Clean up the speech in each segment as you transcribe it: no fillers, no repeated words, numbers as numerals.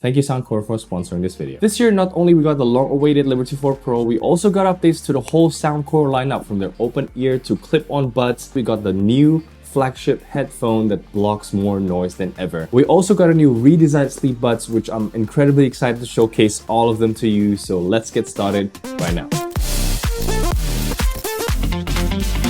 Thank you Soundcore for sponsoring this video. This year, not only we got the long-awaited Liberty 4 Pro, we also got updates to the whole Soundcore lineup from their open ear to clip-on buds. We got the new flagship headphone that blocks more noise than ever. We also got a new redesigned sleep buds, which I'm incredibly excited to showcase all of them to you. So let's get started right now.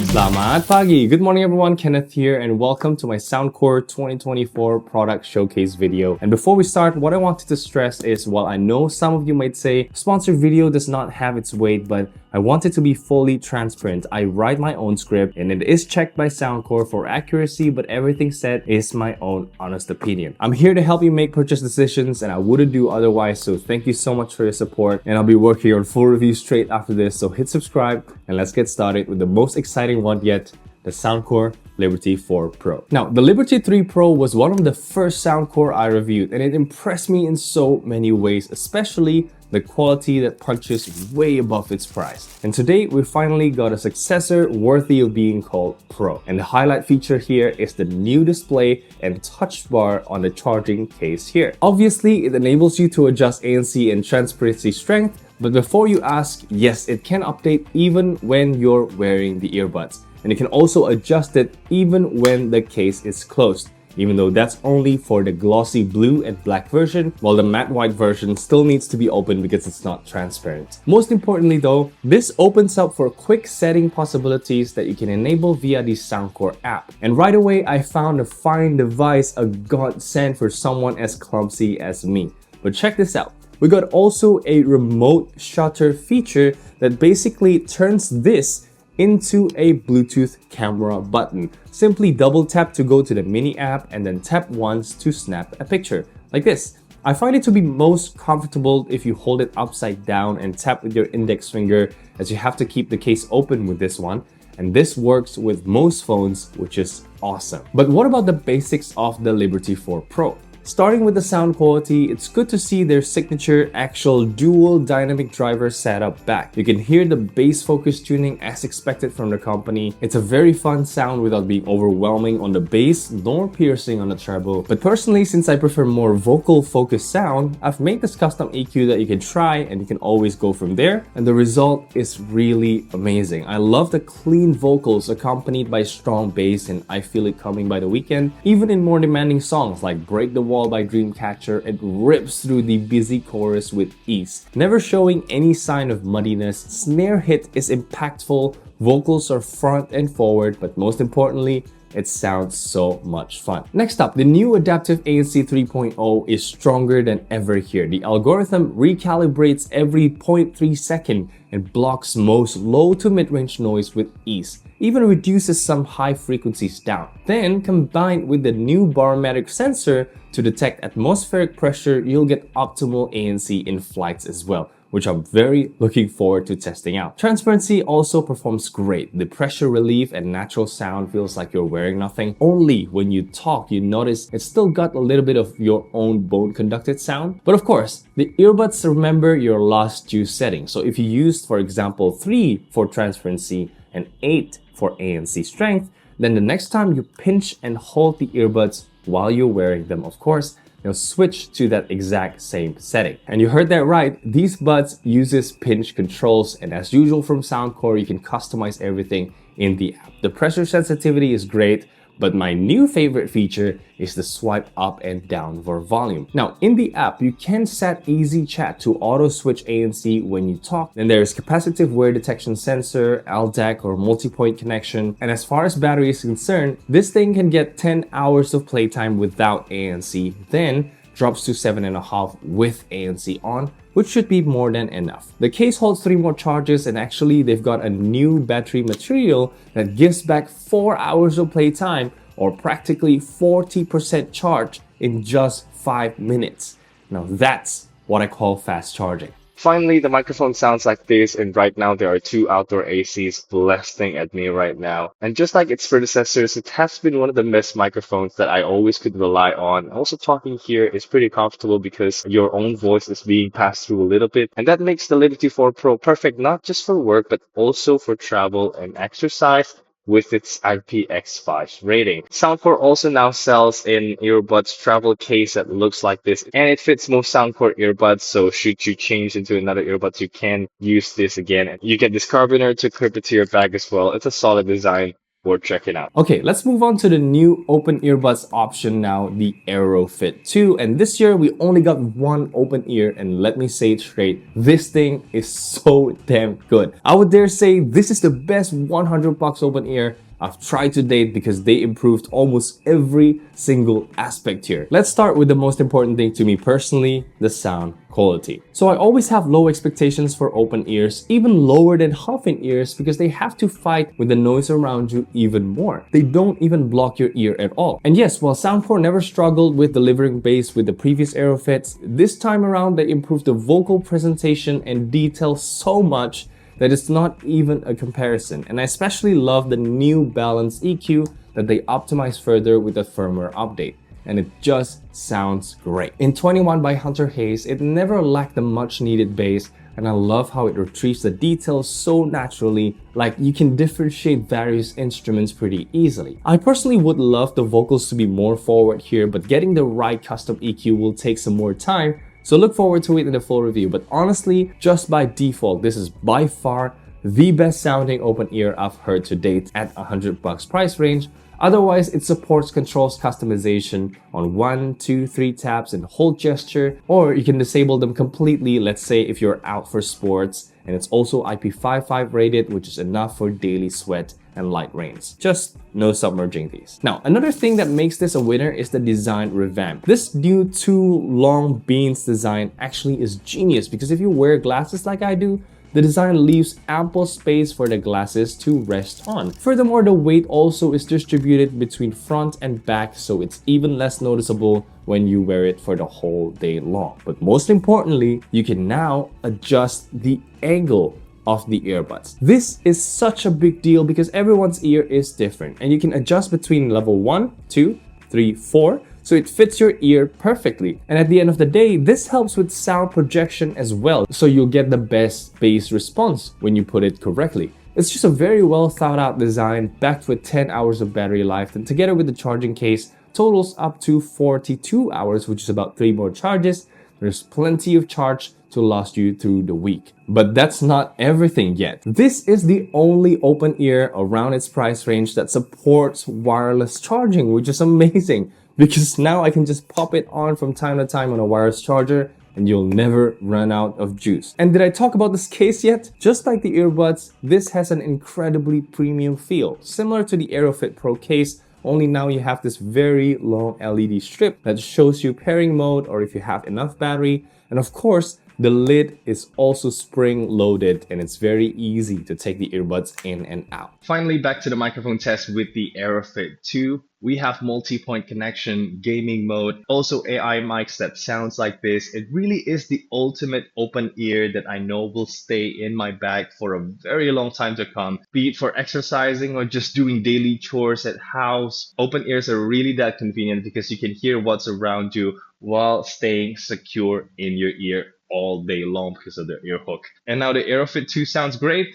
Selamat pagi! Good morning everyone, Kenneth here and welcome to my Soundcore 2024 product showcase video. And before we start, what I wanted to stress is, while I know some of you might say sponsored video does not have its weight, but I want it to be fully transparent. I write my own script and it is checked by Soundcore for accuracy, but everything said is my own honest opinion. I'm here to help you make purchase decisions and I wouldn't do otherwise, so thank you so much for your support and I'll be working on full reviews straight after this, so hit subscribe and let's get started with the most exciting one yet, the Soundcore Liberty 4 Pro. Now, the Liberty 3 Pro was one of the first Soundcore I reviewed and it impressed me in so many ways, especially the quality that punches way above its price. And today we finally got a successor worthy of being called Pro. And the highlight feature here is the new display and touch bar on the charging case here. Obviously, it enables you to adjust ANC and transparency strength, but before you ask, yes, it can update even when you're wearing the earbuds. And you can also adjust it even when the case is closed, even though that's only for the glossy blue and black version, while the matte white version still needs to be open because it's not transparent. Most importantly though, this opens up for quick setting possibilities that you can enable via the Soundcore app. And right away, I found a fine device a godsend for someone as clumsy as me. But check this out. We got also a remote shutter feature that basically turns this into a Bluetooth camera button. Simply double tap to go to the mini app and then tap once to snap a picture, like this. I find it to be most comfortable if you hold it upside down and tap with your index finger, as you have to keep the case open with this one. And this works with most phones, which is awesome. But what about the basics of the Liberty 4 Pro? Starting with the sound quality, it's good to see their signature actual dual dynamic driver setup back. You can hear the bass focus tuning as expected from the company. It's a very fun sound without being overwhelming on the bass nor piercing on the treble. But personally, since I prefer more vocal focused sound, I've made this custom EQ that you can try and you can always go from there. And the result is really amazing. I love the clean vocals accompanied by strong bass, and I feel it coming by the weekend. Even in more demanding songs like Break the Wall by Dreamcatcher, it rips through the busy chorus with ease, never showing any sign of muddiness. Snare hit is impactful, vocals are front and forward, but most importantly, it sounds so much fun. Next up, the new adaptive ANC 3.0 is stronger than ever here. The algorithm recalibrates every 0.3 second and blocks most low to mid-range noise with ease, even reduces some high frequencies down. Then, combined with the new barometric sensor to detect atmospheric pressure, you'll get optimal ANC in flights as well, which I'm very looking forward to testing out. Transparency also performs great. The pressure relief and natural sound feels like you're wearing nothing. Only when you talk, you notice it's still got a little bit of your own bone conducted sound. But of course, the earbuds remember your last two settings. So if you used, for example, 3 for transparency and 8 for ANC strength, then the next time you pinch and hold the earbuds while you're wearing them, of course, they'll switch to that exact same setting. And you heard that right, these buds uses pinch controls, and as usual from Soundcore, you can customize everything in the app. The pressure sensitivity is great, but my new favorite feature is the swipe up and down for volume. Now, in the app, you can set easy chat to auto switch ANC when you talk. Then there's capacitive wear detection sensor, LDAC or multi-point connection. And as far as battery is concerned, this thing can get 10 hours of playtime without ANC, then drops to 7.5 with ANC on, which should be more than enough. The case holds 3 more charges, and actually they've got a new battery material that gives back 4 hours of playtime, or practically 40% charge in just 5 minutes. Now that's what I call fast charging. Finally, the microphone sounds like this, and right now there are 2 outdoor ACs blasting at me right now. And just like its predecessors, it has been one of the best microphones that I always could rely on. Also, talking here is pretty comfortable because your own voice is being passed through a little bit, and that makes the Liberty 4 Pro perfect not just for work but also for travel and exercise with its IPX5 rating. Soundcore also now sells an earbuds travel case that looks like this, and it fits most Soundcore earbuds, so should you change into another earbuds, you can use this again. And you get this carabiner to clip it to your bag as well. It's a solid design. Worth checking out. Okay, let's move on to the new open earbuds option now, the AeroFit 2. And this year we only got one open ear, and let me say it straight, this thing is so damn good. I would dare say this is the best 100 bucks open ear I've tried to date because they improved almost every single aspect here. Let's start with the most important thing to me personally, the sound quality. So I always have low expectations for open ears, even lower than half-in ears, because they have to fight with the noise around you even more. They don't even block your ear at all. And yes, while Soundcore never struggled with delivering bass with the previous AeroFits, this time around they improved the vocal presentation and detail so much that it's not even a comparison. And I especially love the new balance EQ that they optimized further with the firmware update. And it just sounds great. In 21 by Hunter Hayes, it never lacked the much needed bass, and I love how it retrieves the details so naturally, like you can differentiate various instruments pretty easily. I personally would love the vocals to be more forward here, but getting the right custom EQ will take some more time, so look forward to it in the full review. But honestly, just by default, this is by far the best sounding open ear I've heard to date at 100 bucks price range. Otherwise, it supports controls customization on 1, 2, 3 taps and hold gesture, or you can disable them completely, let's say if you're out for sports, and it's also IP55 rated, which is enough for daily sweat and light rains. Just no submerging these. Now, another thing that makes this a winner is the design revamp. This new 2 long beans design actually is genius, because if you wear glasses like I do, the design leaves ample space for the glasses to rest on. Furthermore, the weight also is distributed between front and back, so it's even less noticeable when you wear it for the whole day long. But most importantly, you can now adjust the angle of the earbuds. This is such a big deal because everyone's ear is different, and you can adjust between level 1, 2, 3, 4, so it fits your ear perfectly. And at the end of the day, this helps with sound projection as well, so you'll get the best bass response when you put it correctly. It's just a very well thought out design, backed with 10 hours of battery life, and together with the charging case, totals up to 42 hours, which is about 3 more charges. There's plenty of charge to last you through the week. But that's not everything yet. This is the only open ear around its price range that supports wireless charging, which is amazing, because now I can just pop it on from time to time on a wireless charger and you'll never run out of juice. And did I talk about this case yet? Just like the earbuds, this has an incredibly premium feel, similar to the AeroFit Pro case, only now you have this very long LED strip that shows you pairing mode or if you have enough battery. And of course, the lid is also spring loaded, and it's very easy to take the earbuds in and out. Finally, back to the microphone test with the AeroFit 2. We have multi-point connection, gaming mode, also AI mics that sounds like this. It really is the ultimate open ear that I know will stay in my bag for a very long time to come. Be it for exercising or just doing daily chores at house, open ears are really that convenient because you can hear what's around you while staying secure in your ear all day long because of the ear hook. And now the AeroFit 2 sounds great.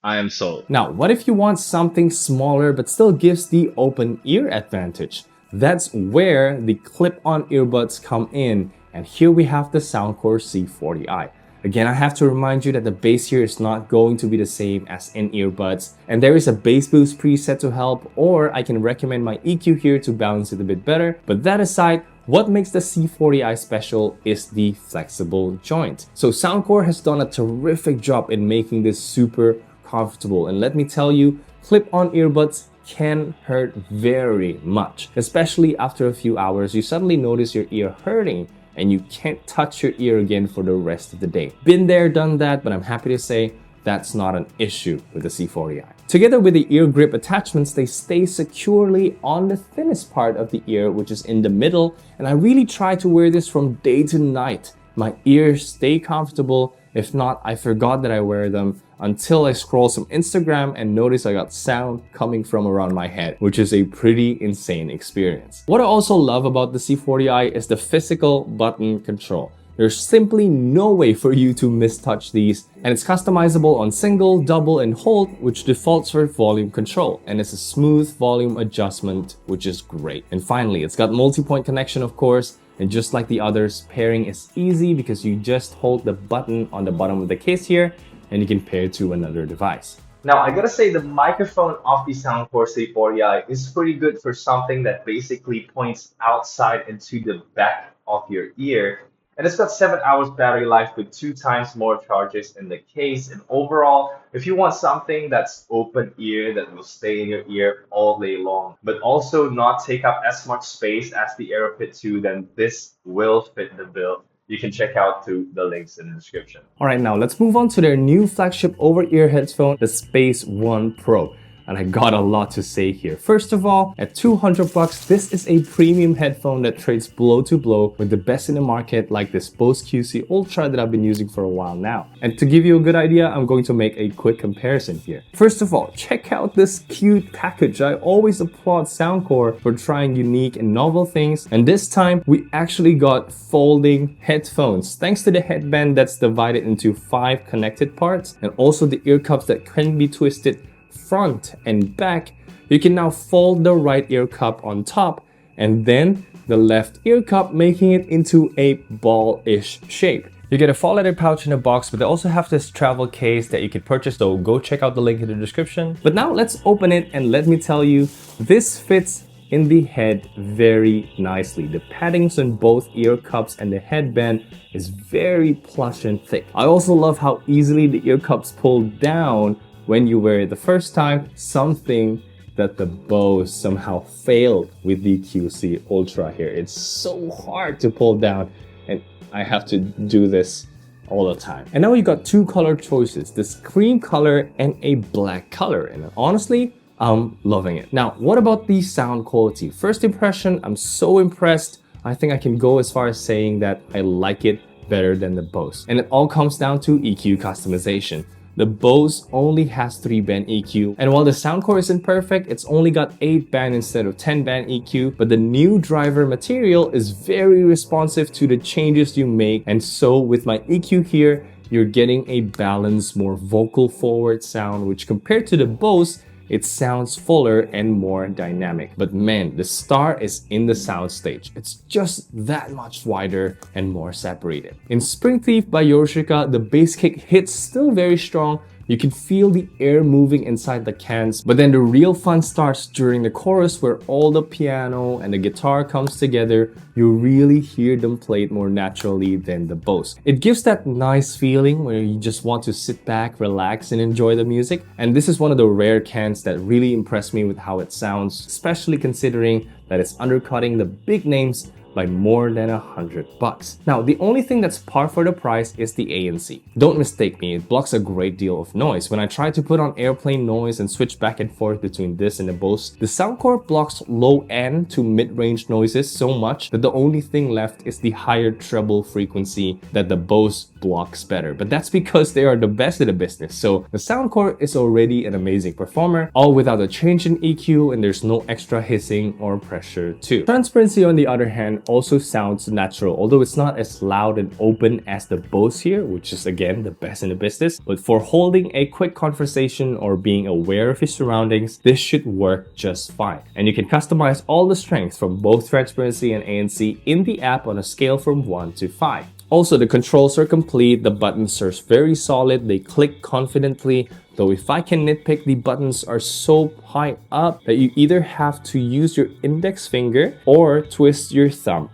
I am sold. Now, what if you want something smaller but still gives the open ear advantage? That's where the clip-on earbuds come in, and here we have the Soundcore C40i. Again, I have to remind you that the bass here is not going to be the same as in earbuds, and there is a bass boost preset to help, or I can recommend my EQ here to balance it a bit better. But that aside, what makes the C40i special is the flexible joint. So Soundcore has done a terrific job in making this super comfortable, and let me tell you, clip-on earbuds can hurt very much, especially after a few hours. You suddenly notice your ear hurting and you can't touch your ear again for the rest of the day. Been there, done that, but I'm happy to say that's not an issue with the C40i. Together with the ear grip attachments, they stay securely on the thinnest part of the ear, which is in the middle, and I really try to wear this from day to night. My ears stay comfortable. If not, I forgot that I wear them until I scroll some Instagram and notice I got sound coming from around my head, which is a pretty insane experience. What I also love about the C40i is the physical button control. There's simply no way for you to mistouch these, and it's customizable on single, double, and hold, which defaults for volume control, and it's a smooth volume adjustment, which is great. And finally, it's got multi-point connection, of course, and just like the others, pairing is easy because you just hold the button on the bottom of the case here, and you can pair to another device. Now, I gotta say, the microphone of the Soundcore C40i is pretty good for something that basically points outside into the back of your ear. And it's got 7 hours battery life with 2 times more charges in the case. And overall, if you want something that's open ear that will stay in your ear all day long, but also not take up as much space as the AeroFit 2, then this will fit the bill. You can check out through the links in the description. Alright, now let's move on to their new flagship over-ear headphone, the Space One Pro. And I got a lot to say here. First of all, at $200, this is a premium headphone that trades blow to blow with the best in the market, like this Bose QC Ultra that I've been using for a while now. And to give you a good idea, I'm going to make a quick comparison here. First of all, check out this cute package. I always applaud Soundcore for trying unique and novel things. And this time, we actually got folding headphones, thanks to the headband that's divided into 5 connected parts, and also the ear cups that can be twisted front and back. You can now fold the right ear cup on top and then the left ear cup, making it into a ball-ish shape. You get a fall leather pouch in a box, but they also have this travel case that you can purchase, so go check out the link in the description. But now let's open it and let me tell you, this fits in the head very nicely. The paddings on both ear cups and the headband is very plush and thick. I also love how easily the ear cups pull down when you wear it the first time, something that the Bose somehow failed with the QC Ultra here. It's so hard to pull down, and I have to do this all the time. And now you got 2 color choices, this cream color and a black color, and honestly, I'm loving it. Now, what about the sound quality? First impression, I'm so impressed. I think I can go as far as saying that I like it better than the Bose. And it all comes down to EQ customization. The Bose only has 3-band EQ, and while the Soundcore isn't perfect, it's only got 8-band instead of 10-band EQ, but the new driver material is very responsive to the changes you make, and so with my EQ here, you're getting a balanced, more vocal forward sound, which compared to the Bose, it sounds fuller and more dynamic. But man, the star is in the soundstage. It's just that much wider and more separated. In Spring Thief by Yoshika, the bass kick hits still very strong. You can feel the air moving inside the cans, but then the real fun starts during the chorus where all the piano and the guitar comes together. You really hear them play it more naturally than the Bose. It gives that nice feeling where you just want to sit back, relax, and enjoy the music. And this is one of the rare cans that really impressed me with how it sounds, especially considering that it's undercutting the big names by more than $100. Now, the only thing that's par for the price is the ANC. Don't mistake me, it blocks a great deal of noise. When I try to put on airplane noise and switch back and forth between this and the Bose, the Soundcore blocks low end to mid-range noises so much that the only thing left is the higher treble frequency that the Bose blocks better. But that's because they are the best in the business. So the Soundcore is already an amazing performer, all without a change in EQ, and there's no extra hissing or pressure too. Transparency, on the other hand, also sounds natural, although it's not as loud and open as the Bose here, which is again the best in the business. But for holding a quick conversation or being aware of your surroundings, this should work just fine. And you can customize all the strengths from both transparency and ANC in the app on a scale from 1 to 5. Also, the controls are complete, the buttons are very solid, they click confidently, though if I can nitpick, the buttons are so high up that you either have to use your index finger or twist your thumb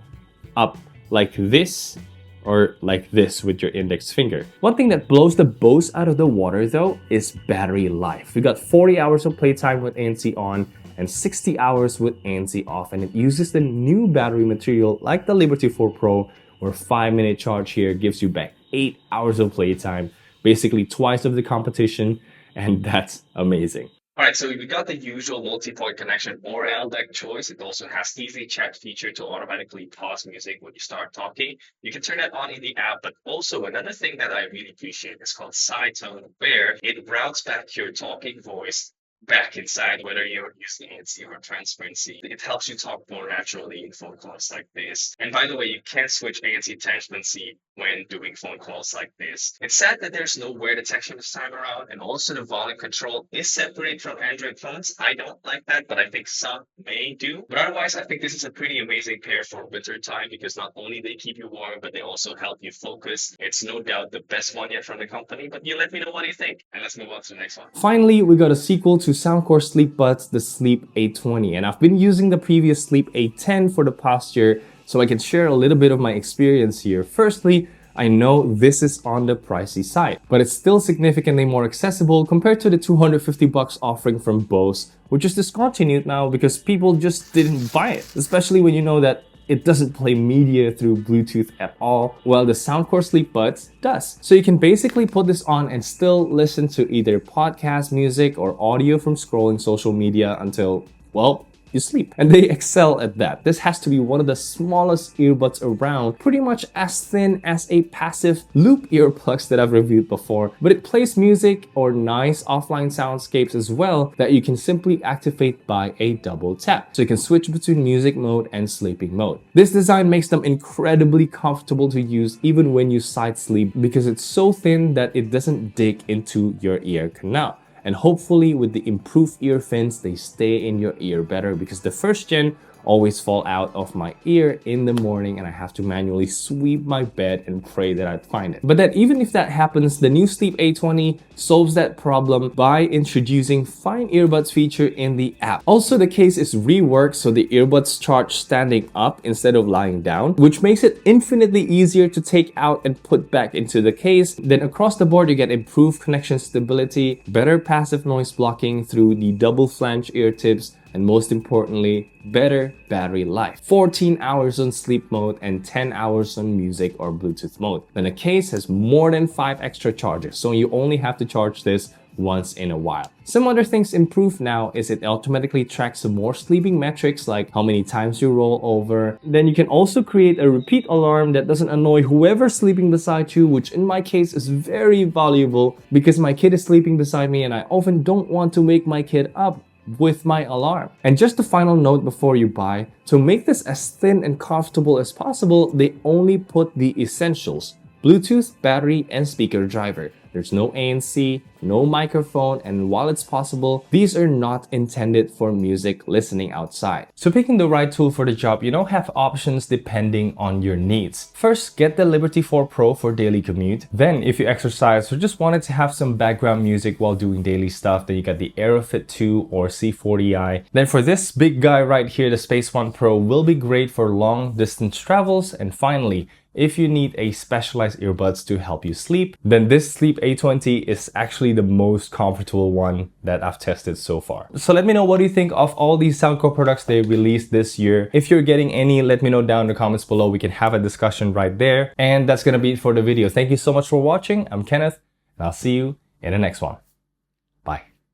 up like this or like this with your index finger. One thing that blows the Bose out of the water though is battery life. We got 40 hours of playtime with ANC on and 60 hours with ANC off, and it uses the new battery material like the Liberty 4 Pro, where 5-minute charge here gives you back 8 hours of playtime, basically twice of the competition, and that's amazing. Alright, so we got the usual multi-point connection or LDAC choice. It also has easy chat feature to automatically pause music when you start talking. You can turn that on in the app, but also another thing that I really appreciate is called side tone, where it routes back your talking voice back inside, whether you're using ANC or transparency. It helps you talk more naturally in phone calls like this. And by the way, you can switch ANC transparency when doing phone calls like this. It's sad that there's no wear detection this time around, and also the volume control is separate from Android phones. I don't like that, but I think some may do. But otherwise, I think this is a pretty amazing pair for winter time because not only they keep you warm, but they also help you focus. It's no doubt the best one yet from the company, but you let me know what you think. And let's move on to the next one. Finally, we got a sequel to Soundcore Sleep Buds, the Sleep A20, and I've been using the previous Sleep A10 for the past year, so I can share a little bit of my experience here. Firstly, I know this is on the pricey side, but it's still significantly more accessible compared to the $250 offering from Bose, which is discontinued now because people just didn't buy it, especially when you know that it doesn't play media through Bluetooth at all, while the Soundcore Sleep Buds does. So you can basically put this on and still listen to either podcast music or audio from scrolling social media until, well, you sleep. And they excel at that. This has to be one of the smallest earbuds around, pretty much as thin as a passive loop earplugs that I've reviewed before, but it plays music or nice offline soundscapes as well that you can simply activate by a double tap. So you can switch between music mode and sleeping mode. This design makes them incredibly comfortable to use even when you side sleep because it's so thin that it doesn't dig into your ear canal. And hopefully with the improved ear fins, they stay in your ear better because the first gen always fall out of my ear in the morning and I have to manually sweep my bed and pray that I'd find it. But that even if that happens, the new Sleep A20 solves that problem by introducing Find Earbuds feature in the app. Also, the case is reworked so the earbuds charge standing up instead of lying down, which makes it infinitely easier to take out and put back into the case. Then across the board, you get improved connection stability, better passive noise blocking through the double flange ear tips, and most importantly, better battery life. 14 hours on sleep mode and 10 hours on music or Bluetooth mode. Then the case has more than 5 extra charges, so you only have to charge this once in a while. Some other things improved now is it automatically tracks some more sleeping metrics like how many times you roll over. Then you can also create a repeat alarm that doesn't annoy whoever's sleeping beside you, which in my case is very valuable because my kid is sleeping beside me and I often don't want to wake my kid up with my alarm. And just a final note before you buy, to make this as thin and comfortable as possible, they only put the essentials: Bluetooth, battery, and speaker driver. There's no ANC, no microphone, and while it's possible, these are not intended for music listening outside. So picking the right tool for the job, you don't have options depending on your needs. First, get the Liberty 4 Pro for daily commute. Then, if you exercise or just wanted to have some background music while doing daily stuff, then you got the AeroFit 2 or C40i. Then for this big guy right here, the Space One Pro will be great for long distance travels. And finally, if you need a specialized earbuds to help you sleep, then this Sleep A20 is actually the most comfortable one that I've tested so far. So let me know what you think of all these Soundcore products they released this year. If you're getting any, let me know down in the comments below. We can have a discussion right there. And that's gonna be it for the video. Thank you so much for watching. I'm Kenneth, and I'll see you in the next one.